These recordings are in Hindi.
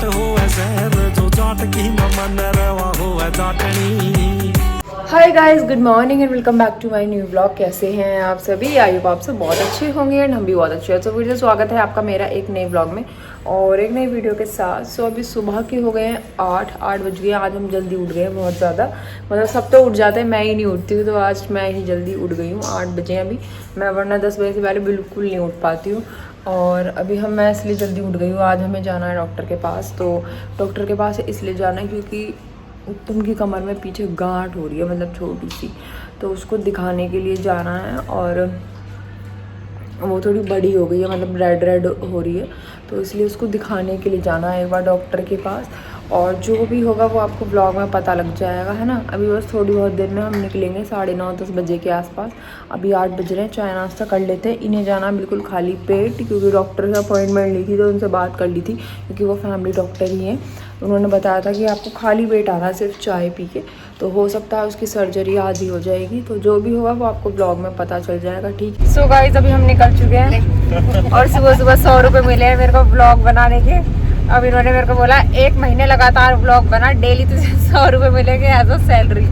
चाट होवे जहर जो चाट की न मन रवा होवे चाटनी। Hi guys, good morning and welcome back to my new blog. कैसे हैं आप सभी? आई होप आप सब बहुत अच्छे होंगे एंड हम भी बहुत अच्छे हैं। तो फिर से स्वागत है आपका मेरा एक नए ब्लॉग में और एक नई वीडियो के साथ। सो अभी सुबह के हो गए हैं 8 बज गए। आज हम जल्दी उठ गए हैं बहुत ज़्यादा, मतलब सब तो उठ जाते हैं, मैं ही नहीं उठती हूँ। तो आज मैं ही जल्दी उठ गई हूँ, 8 बजे अभी। मैं वरना 10 बजे से पहले बिल्कुल नहीं उठ पाती हूँ। और अभी मैं इसलिए जल्दी उठ गई हूँ, आज हमें जाना है डॉक्टर के पास। तो डॉक्टर के पास इसलिए जाना है क्योंकि उत्तम की कमर में पीछे गांठ हो रही है, मतलब छोटी सी, तो उसको दिखाने के लिए जाना है। और वो थोड़ी बड़ी हो गई है, मतलब रेड रेड हो रही है, तो इसलिए उसको दिखाने के लिए जाना है एक बार डॉक्टर के पास। और जो भी होगा वो आपको ब्लॉग में पता लग जाएगा, है ना। अभी बस थोड़ी बहुत देर में हम निकलेंगे, 9:30-10 बजे के आसपास। अभी 8 बज रहे हैं, चाय नाश्ता कर लेते हैं। इन्हें जाना बिल्कुल खाली पेट, क्योंकि डॉक्टर से अपॉइंटमेंट ली थी तो उनसे बात कर ली थी, क्योंकि वो फैमिली डॉक्टर ही हैं। उन्होंने बताया था कि आपको खाली पेट आना है, सिर्फ चाय पी के। तो हो सकता है उसकी सर्जरी आज ही हो जाएगी। तो जो भी होगा वो आपको ब्लॉग में पता चल जाएगा, ठीक है। सो गाइस, अभी हम निकल चुके हैं और सुबह सुबह 100 रुपये मिले हैं मेरे को ब्लॉग बनाने के। अब इन्होंने मेरे को बोला 1 महीने लगातार ब्लॉग बना, डेली तुझे 100 रुपये मिलेंगे एज अ सैलरी।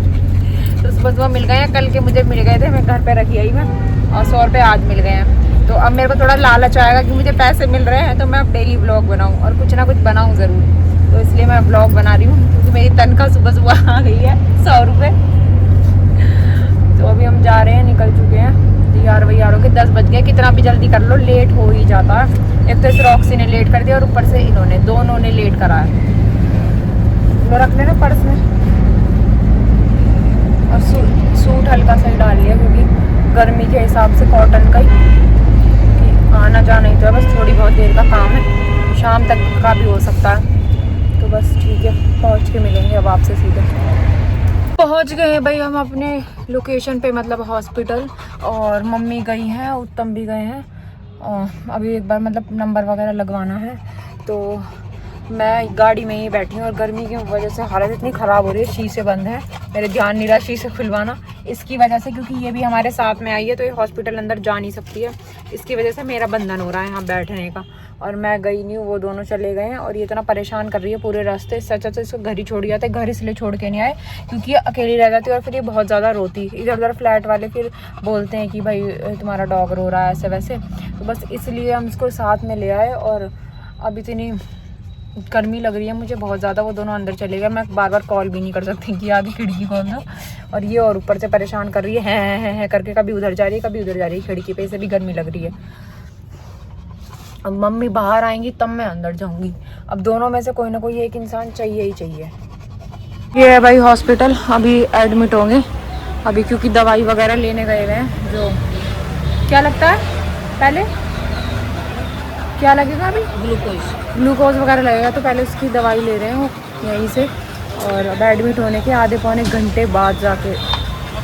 तो सुबह सुबह मिल गए हैं, कल के मुझे मिल गए थे, मैं घर पे रखी आई मैं, और 100 रुपये आज मिल गए हैं। तो अब मेरे को थोड़ा लालच आएगा कि मुझे पैसे मिल रहे हैं, तो मैं अब डेली ब्लॉग बनाऊँ और कुछ ना कुछ बनाऊँ ज़रूर। तो इसलिए मैं ब्लॉग बना रही हूँ, क्योंकि मेरी तनख्वाह सुबह सुबह आ गई है 100 रुपये। तो अभी हम जा रहे हैं, निकल चुके हैं तैयार वैयार हो के। 10 बज गए, कितना भी जल्दी कर लो लेट हो ही जाता है। एक तो इस रॉक्सी ने लेट कर दिया और ऊपर से इन्होंने दोनों ने लेट कराया। वो रख लेना पर्स में। और सूट हल्का सा ही डाल लिया, क्योंकि गर्मी के हिसाब से कॉटन का ही, आना जाना ही तो है, बस थोड़ी बहुत देर का काम है, शाम तक का भी हो सकता है। तो बस ठीक है, पहुँच के मिलेंगे अब आपसे सीधे। पहुंच गए हैं भाई हम अपने लोकेशन पे, मतलब हॉस्पिटल। और मम्मी गई हैं, उत्तम भी गए हैं। अभी एक बार मतलब नंबर वगैरह लगवाना है। तो मैं गाड़ी में ही बैठी हूँ और गर्मी की वजह से हालत इतनी ख़राब हो रही है, शीशे बंद है, मेरे ध्यान नहीं रहा शीशे खुलवाना इसकी वजह से, क्योंकि ये भी हमारे साथ में आई है तो ये हॉस्पिटल अंदर जा नहीं सकती है। इसकी वजह से मेरा बंधन हो रहा है यहाँ बैठने का, और मैं गई नहीं हूँ, वो दोनों चले गए हैं। और ये इतना परेशान कर रही है पूरे रास्ते। सच अच्छा इसको घर ही छोड़ जाते, घर इसलिए छोड़ के नहीं आए क्योंकि ये अकेली रह जाती है, और फिर ये बहुत ज़्यादा रोती। इधर उधर फ्लैट वाले फिर बोलते हैं कि भाई तुम्हारा डॉग रो रहा है ऐसे वैसे, तो बस इसलिए हम इसको साथ में ले आए। और अब इतनी गर्मी लग रही है मुझे बहुत ज़्यादा, वो दोनों अंदर चले गए। मैं बार बार कॉल भी नहीं कर सकती कि आगे खिड़की खोल दो। और ये और ऊपर से परेशान कर रही है करके, कभी उधर जा रही है कभी उधर जा रही है खिड़की पे, इसे भी गर्मी लग रही है। अब मम्मी बाहर आएंगी तब मैं अंदर जाऊंगी। अब दोनों में से कोई ना कोई एक इंसान चाहिए ही चाहिए। ये है भाई हॉस्पिटल, अभी एडमिट होंगे अभी, क्योंकि दवाई वगैरह लेने गए हुए हैं। जो क्या लगता है पहले, क्या लगेगा अभी? ग्लूकोज वगैरह लगेगा, तो पहले उसकी दवाई ले रहे हैं वो यहीं से। और अब एडमिट होने के आधे पौने घंटे बाद जाके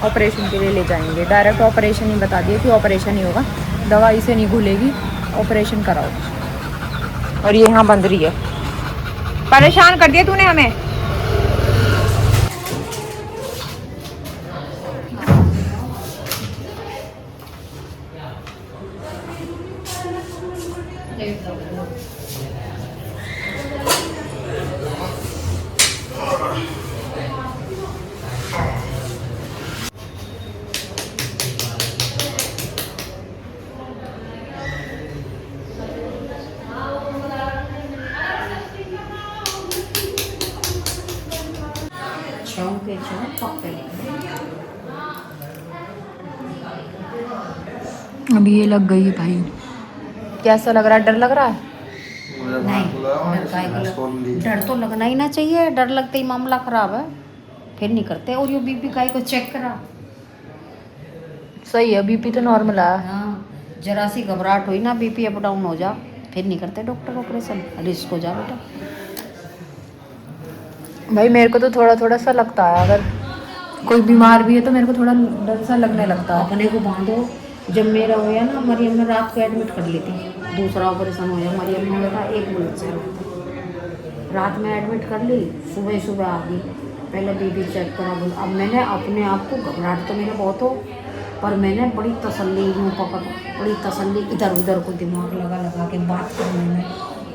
ऑपरेशन के लिए ले जाएंगे। डायरेक्ट ऑपरेशन ही बता दिए कि ऑपरेशन ही होगा, दवाई से नहीं घुलेगी, ऑपरेशन कराओ। और ये यहाँ बंद रही है, परेशान कर दिया तूने हमें। अभी ये लग गई है भाई। कैसा लग रहा है? डर लग रहा है? नहीं, डर तो लगना ही ना चाहिए, डर लगते ही मामला खराब है, फिर नहीं करते। और ये बीपी का को चेक करा, सही है, बीपी तो नॉर्मल है। हाँ, जरा सी घबराहट हुई ना, बीपी अप डाउन हो जा, फिर नहीं करते डॉक्टर ऑपरेशन, रिस्क हो जा बेटा। भाई मेरे को तो थोड़ा थोड़ा सा लगता है, अगर कोई बीमार भी है तो मेरे को थोड़ा डर सा लगने लगता है। अपने को बांधो। जब मेरा होया ना, हमारी अम्मा रात को एडमिट कर ली थी, दूसरा ऑपरेशन होया, हमारी अम्मा ने कहा 1 मिनट से रात में एडमिट कर ली, सुबह सुबह आ गई, पहले बीपी चेक करा। बोल अब मैंने अपने आप को, घबराहट तो मेरा बहुत हो, पर मैंने बड़ी तसल्ली यूँ पकड़, बड़ी तसल्ली इधर उधर को दिमाग लगा लगा के बात करने में,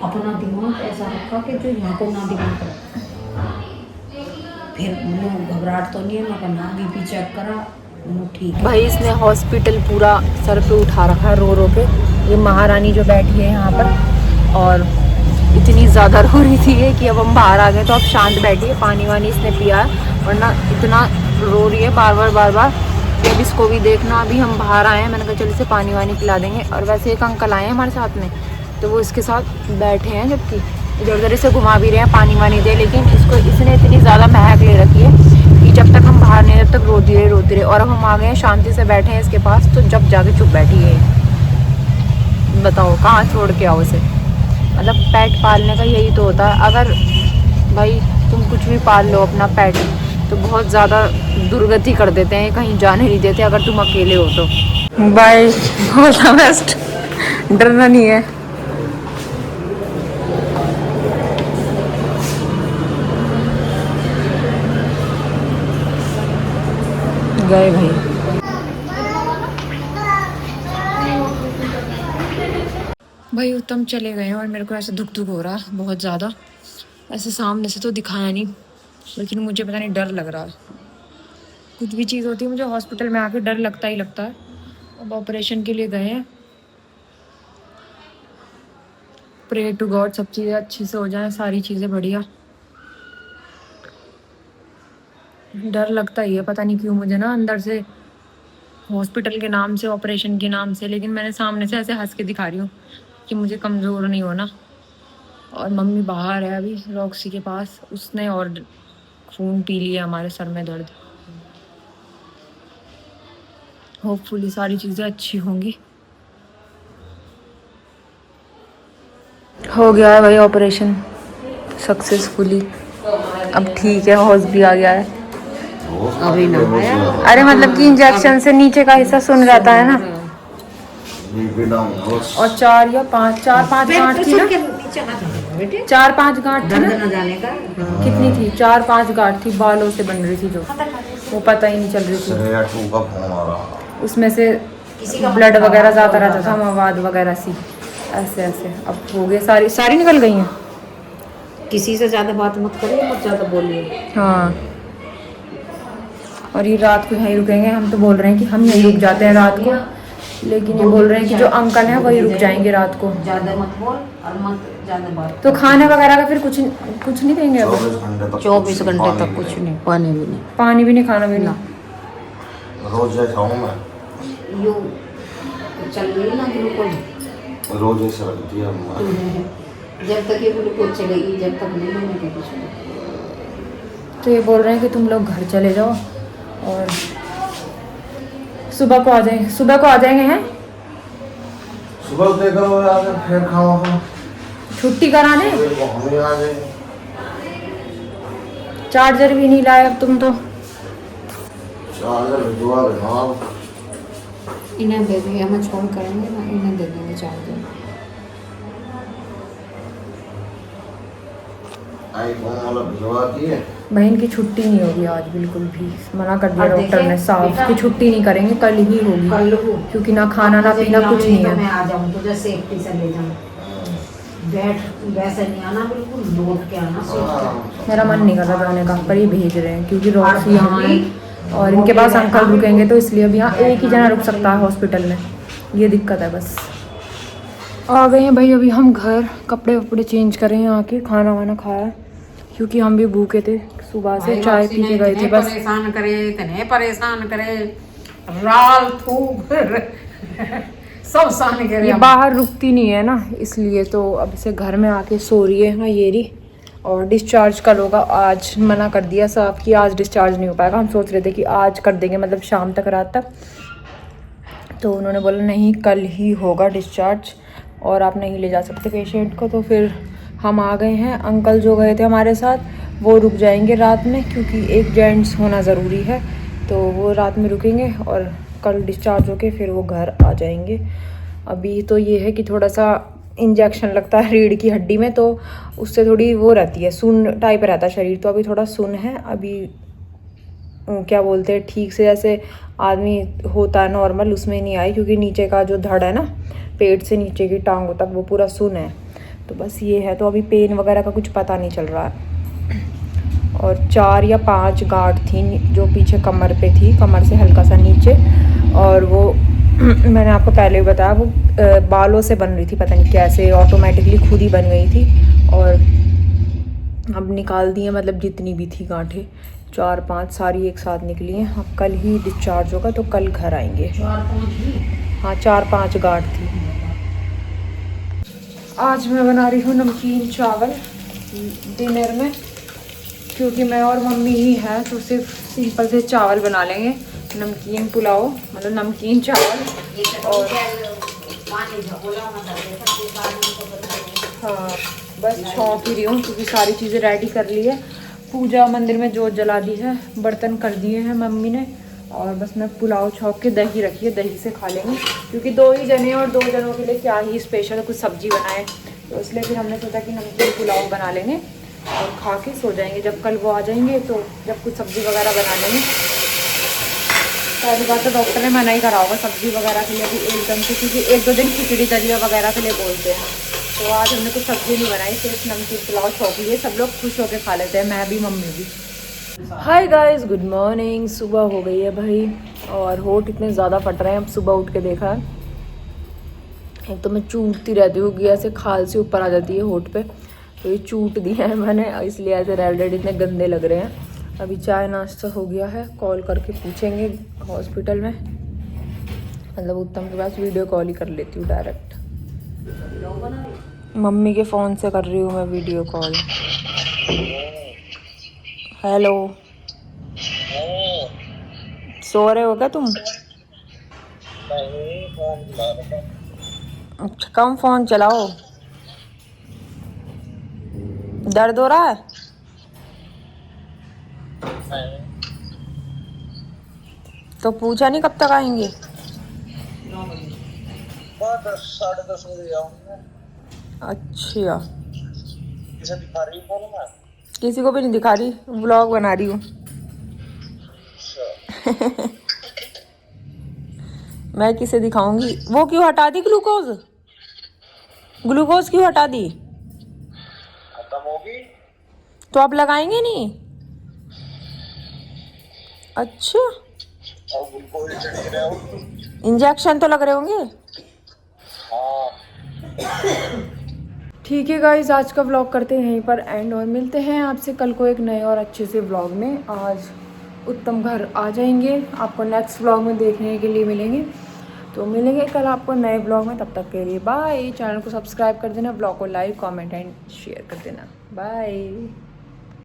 अपना दिमाग ऐसा रखा कि जो यहाँ को ना दिमाग रखा। फिर मुझे घबराहट तो नहीं है, मैं ना बीपी चेक करा, ठीक है। भाई इसने हॉस्पिटल पूरा सर पे उठा रखा है रो रो के। ये महारानी जो बैठी है यहाँ पर, और इतनी ज़्यादा रो रही थी कि अब हम बाहर आ गए तो अब शांत बैठी है। पानी वानी इसने पिया है, वरना इतना रो रही है बार बार कि अब इसको भी देखना। अभी हम बाहर आए हैं, मैंने कहा चल इसे पानी वानी पिला देंगे। और वैसे एक अंकल आए हैं हमारे साथ में, तो वो इसके साथ बैठे हैं, जबकि इधर उधर इसे घुमा भी रहे हैं, पानी वानी दे। लेकिन इसने इतनी ज़्यादा महक ले रखी है कि जब तक हम बाहर नहीं जब तक रोती रहे। और अब हम आ गए हैं, शांति से बैठे हैं इसके पास, तो जब जाके चुप बैठी है। बताओ कहाँ छोड़ के आओ इसे। मतलब पेट पालने का यही तो होता है। अगर भाई तुम कुछ भी पाल लो अपना पेट, तो बहुत ज़्यादा दुर्गति कर देते हैं, कहीं जाने नहीं देते अगर तुम अकेले हो तो। Bye, all the best. डरना नहीं है। गए भाई। भाई उत्तम चले गए हैं और मेरे को ऐसे दुख हो रहा है बहुत ज़्यादा। ऐसे सामने से तो दिखाया नहीं, लेकिन मुझे पता नहीं डर लग रहा है। कुछ भी चीज़ होती है मुझे हॉस्पिटल में आके डर लगता ही लगता है। अब ऑपरेशन के लिए गए हैं, प्रे टू गॉड सब चीज़ें अच्छी से हो जाएं, सारी चीज़ें बढ़िया। डर लगता ही है, पता नहीं क्यों मुझे ना अंदर से, हॉस्पिटल के नाम से, ऑपरेशन के नाम से। लेकिन मैंने सामने से ऐसे हंस के दिखा रही हूँ कि मुझे कमज़ोर नहीं होना। और मम्मी बाहर है अभी रॉक्सी के पास, उसने और खून पी लिया हमारे सर में दर्द। होपफुली सारी चीज़ें अच्छी होंगी। हो गया है भाई ऑपरेशन सक्सेसफुली। अब ठीक है, हौस भी आ गया है। अभी ना आया। अरे मतलब कि इंजेक्शन से नीचे का हिस्सा सुन रहता है ना। और 4 या 5 गांठ थी ना, 4-5 गांठ थी ना, जाने का कितनी थी, 4-5 गांठ थी बालों से बन रही थी, जो वो पता ही नहीं चल रही थी। उसमें से ब्लड वगैरह ज़्यादा रहता था, मवाद वगैरह सी ऐसे ऐसे। अब हो गए, सारी निकल गई हैं। किसी से ज़्यादा बात मत करिए, मत ज़्यादा बोलिए। हाँ, और ये रात को यहीं रुकेंगे। हम तो बोल रहे हैं कि हम यहीं रुक जाते हैं रात को, लेकिन ये बोल रहे हैं कि जो अंकल हैं वही रुक जाएंगे रात को। ज़्यादा मत बोल और मत ज़्यादा बात। तो खाने वगैरह का फिर कुछ नहीं देंगे अब? 24 घंटे तक कुछ नहीं, पानी भी नहीं। पानी भी नहीं, खाना भी नहीं। रोज खाऊं मैं, यूँ चल रही ना ग्लूकोज, रोज ऐसे रखती है अम्मा। जब तक ये ग्लूकोज चलेगी, जब तक नहीं लेने कुछ नहीं। तो ये बोल रहे हैं कि तुम लोग घर चले जाओ और सुबह को आ जाएंगे। हैं सुबह देखो यार, फिर खाऊंगा छुट्टी कराने। हम ही आ जाएंगे। चार्जर भी नहीं लाए अब तुम तो। चार्जर भिजवा देना। इन्हें दे देंगे, हमें छोड़ करेंगे ना, इन्हें दे देंगे चार्जर। आईफोन वाला भिजवा दिए। बहन की छुट्टी नहीं होगी आज बिल्कुल भी, मना कर दिया डॉक्टर ने साफ कि छुट्टी नहीं करेंगे, कल ही होगी। क्योंकि ना खाना ना पीना कुछ नहीं है। मैं आ जाऊँ तो जैसे सेफ्टी से ले जाऊँ, बैठ वैसे नहीं आना, बिल्कुल लौट के आना। मेरा मन नहीं कर रहा जाने का, पर ये भेज रहे हैं क्योंकि रॉक्सी यहाँ है और इनके पास अंकल रुकेंगे, तो इसलिए अब यहाँ एक ही जना रुक सकता है हॉस्पिटल में। ये दिक्कत है बस। आ गए हैं भाई अभी हम घर, कपड़े वपड़े चेंज करें, यहाँ के खाना वाना खाया क्योंकि हम भी भूखे थे, सुबह से चाय पी के गए थे बस। इतने परेशान करे राल थूक सब सहन करे। ये बाहर रुकती नहीं है ना, इसलिए तो अब इसे घर में आके सो रही है। हाँ ये रही। और डिस्चार्ज कल होगा, आज मना कर दिया साहब कि आज डिस्चार्ज नहीं हो पाएगा। हम सोच रहे थे कि आज कर देंगे, मतलब शाम तक, रात तक, तो उन्होंने बोला नहीं कल ही होगा डिस्चार्ज और आप नहीं ले जा सकते पेशेंट को। तो फिर हम आ गए हैं। अंकल जो गए थे हमारे साथ वो रुक जाएंगे रात में, क्योंकि एक जेंट्स होना ज़रूरी है, तो वो रात में रुकेंगे और कल डिस्चार्ज होके फिर वो घर आ जाएंगे। अभी तो ये है कि थोड़ा सा इंजेक्शन लगता है रीढ़ की हड्डी में, तो उससे थोड़ी वो रहती है, सुन टाइप रहता है शरीर, तो अभी थोड़ा सुन है। अभी क्या बोलते हैं, ठीक से जैसे आदमी होता है नॉर्मल, उसमें नहीं आई, क्योंकि नीचे का जो धड़ है ना, पेट से नीचे की टांगों तक, वो पूरा सुन है। तो बस ये है। तो अभी पेन वगैरह का कुछ पता नहीं चल रहा है। और 4 या 5 गांठ थी जो पीछे कमर पे थी, कमर से हल्का सा नीचे। और वो मैंने आपको पहले भी बताया, वो बालों से बन रही थी, पता नहीं कैसे ऑटोमेटिकली खुद ही बन गई थी। और अब निकाल दी है, मतलब जितनी भी थी गांठें 4-5 सारी एक साथ निकली हैं। अब कल ही डिस्चार्ज होगा तो कल घर आएंगे। 4-5 ही। हाँ 4-5 गांठ थी। आज मैं बना रही हूँ नमकीन चावल डिनर में, क्योंकि मैं और मम्मी ही हैं तो सिर्फ सिंपल से चावल बना लेंगे। नमकीन पुलाव मतलब नमकीन चावल। और हाँ बस छौंक ही रही हूँ क्योंकि सारी चीज़ें रेडी कर ली है। पूजा मंदिर में जोत जला दी है, बर्तन कर दिए हैं मम्मी ने। और बस मैं पुलाव छौंक के दही रखी है, दही से खा लेंगे क्योंकि 2 ही जने और 2 जनों के लिए क्या ही स्पेशल कुछ सब्जी बनाए। तो इसलिए फिर हमने सोचा कि नमकीन पुलाव बना लेंगे और खा के सो जाएंगे। जब कल वो आ जाएंगे तो जब कुछ सब्ज़ी वगैरह बना लेंगे। पहली बात तो डॉक्टर ने मना ही करा होगा सब्ज़ी वगैरह के लिए भी एकदम से, क्योंकि 1-2 दिन खिचड़ी दलिया वगैरह के लिए बोलते हैं। तो आज हमने कुछ सब्ज़ी नहीं बनाई, सिर्फ नमकीन पुलाव छौंक लिए। सब लोग खुश होकर खा लेते हैं, मैं भी मम्मी भी। हाय गाइस, गुड मॉर्निंग। सुबह हो गई है भाई और होठ इतने ज़्यादा फट रहे हैं। अब सुबह उठ के देखा, एक तो मैं चूटती रहती हूँ कि ऐसे खाल से ऊपर आ जाती है होठ पे, तो ये चूट दिया है मैंने, इसलिए ऐसे रेड इतने गंदे लग रहे हैं। अभी चाय नाश्ता हो गया है, कॉल करके पूछेंगे हॉस्पिटल में, मतलब उत्तम के पास वीडियो कॉल ही कर लेती हूँ डायरेक्ट। मम्मी के फ़ोन से कर रही हूँ मैं वीडियो कॉल। हेलो, सो रहे हो क्या तुम? अच्छा कम फ़ोन चलाओ, दर्द हो रहा है? तो पूछा नहीं कब तक आएंगे? 10-10:30 बजे आऊंगा। अच्छा, किसे दिखा रही हूँ मैं? किसी को भी नहीं दिखा रही, व्लॉग बना रही हूँ। मैं किसे दिखाऊंगी? वो क्यों हटा दी ग्लूकोज? ग्लूकोज क्यों हटा दी? खत्म होगी तो आप लगाएंगे नहीं? अच्छा, और ग्लूकोज चढ़ी रहे हो। इंजेक्शन तो लग रहे होंगे। हाँ ठीक है गाइज, आज का व्लॉग करते हैं यहीं पर एंड और मिलते हैं आपसे कल को एक नए और अच्छे से व्लॉग में। आज उत्तम घर आ जाएंगे, आपको नेक्स्ट व्लॉग में देखने के लिए मिलेंगे। तो मिलेंगे कल आपको नए व्लॉग में, तब तक के लिए बाय। चैनल को सब्सक्राइब कर देना, व्लॉग को लाइक कमेंट एंड शेयर कर देना। बाय।